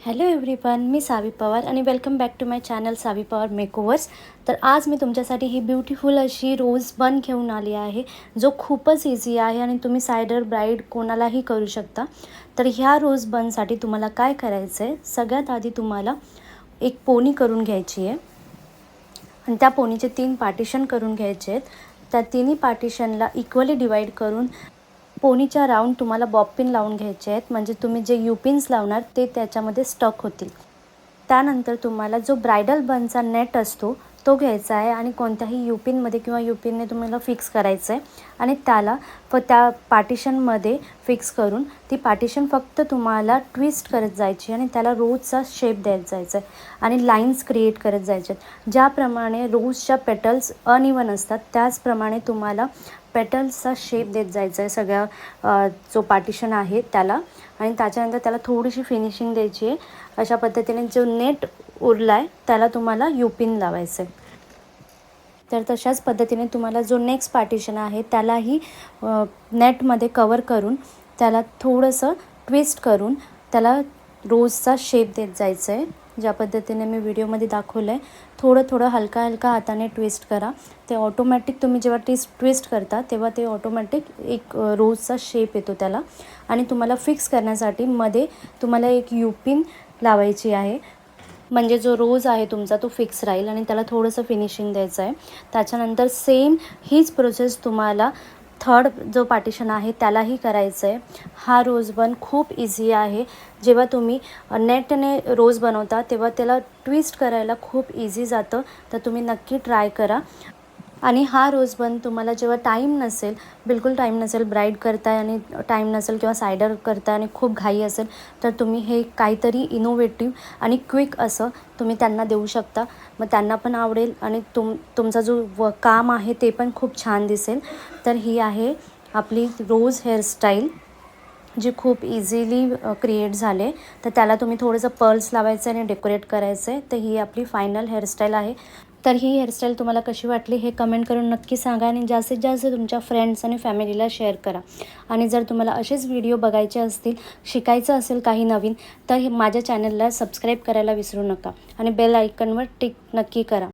Hello everyone, मी सावी पवार आणि welcome back to my channel Savi Pawar makeovers. तर आज मी तुमच्यासाठी ही ब्युटिफुल अशी रोज बन घेऊन आली आहे, जो खूपच इझी आहे आणि तुम्ही सायडर ब्राईड कोणालाही करू शकता. तर ह्या रोज बनसाठी तुम्हाला काय करायचं आहे, सगळ्यात आधी तुम्हाला एक पोनी करून घ्यायची आहे आणि त्या पोनीचे 3 पार्टिशन करून घ्यायचे आहेत. त्या तिन्ही पार्टिशनला इक्वली डिवाईड करून पोनीच्या राऊंड तुम्हाला बॉब पिन लावून घ्यायचे आहेत, म्हणजे तुम्ही जे यू पिन्स लावणार ते त्याच्यामध्ये स्टक होतील. त्यानंतर तुम्हाला जो ब्रायडल बनचा नेट असतो तो घ्यायचा आहे आणि कोणत्याही यू पिनमध्ये किंवा यू पिनने तुम्हाला फिक्स करायचं आहे आणि त्याला त्या पार्टिशनमध्ये फिक्स करून ती पार्टिशन फक्त तुम्हाला ट्विस्ट करत जायची आणि त्याला रोजचा शेप द्यायला जायचा आहे आणि लाईन्स क्रिएट करत जायचे आहेत. ज्याप्रमाणे रोजच्या पेटल्स अनइवन असतात त्याचप्रमाणे तुम्हाला पेटल्सचा शेप देत जायचा आहे सगळ्या जो पार्टिशन आहे त्याला. आणि त्याच्यानंतर त्याला थोडीशी फिनिशिंग द्यायची आहे. अशा पद्धतीने जो नेट उरला आहे त्याला तुम्हाला यू पिन लावायचं आहे. तर तशाच पद्धतीने तुम्हाला जो नेक्स्ट पार्टिशन आहे त्यालाही नेटमध्ये कवर करून त्याला थोडंसं ट्विस्ट करून त्याला रोजचा शेप देत जायचं आहे. ज्या पद्धतीने मी व्हिडिओमध्ये दाखवलं आहे, थोडं थोडं हलका हलका हाताने ट्विस्ट करा. ते ऑटोमॅटिक तुम्ही जेव्हा ट्विस्ट करता तेव्हा ते ऑटोमॅटिक एक रोजचा शेप येतो त्याला. आणि तुम्हाला फिक्स करण्यासाठी मध्ये तुम्हाला एक यू पिन लावायची आहे, म्हणजे जो रोज आहे तुमचा तो फिक्स राहील आणि त्याला थोडंसं फिनिशिंग द्यायचं आहे. त्याच्यानंतर सेम हीच प्रोसेस तुम्हाला थर्ड जो पार्टिशन आहे त्यालाही करायचं आहे. हा रोज बन खूप इझी आहे. जेव्हा तुम्ही नेटने रोज बनवता तेव्हा त्याला ट्विस्ट करायला खूप इझी जातं. तर तुम्ही नक्की ट्राय करा. आणि हा रोज बन तुम्हाला जेव्हा टाईम नसेल, बिलकुल टाईम नसेल, ब्राईड करताय आणि टाईम नसेल किंवा सायडर करताय आणि खूप घाई असेल, तर तुम्ही हे काहीतरी इनोव्हेटिव्ह आणि क्विक असं तुम्ही त्यांना देऊ शकता. मग त्यांना पण आवडेल आणि तुमचा जो काम आहे ते पण खूप छान दिसेल. तर ही आहे आपली रोज हेअरस्टाईल, जी खूप इझिली क्रिएट झाले. तर त्याला तुम्ही थोडंसं पर्ल्स लावायचं आणि डेकोरेट करायचं आहे. तर ही आपली फायनल हेअरस्टाईल आहे. तर ही हेअरस्टाईल तुम्हाला कशी वाटली हे कमेंट करून नक्की सांगा आणि जास्तीत जास्त तुमच्या फ्रेंड्स आणि फॅमिलीला शेअर करा. आणि जर तुम्हाला असेच व्हिडिओ बघायचे असतील, शिकायचं असेल काही नवीन, तर माझ्या चॅनलला सबस्क्राईब करायला विसरू नका आणि बेल आयकॉनवर टिक नक्की करा.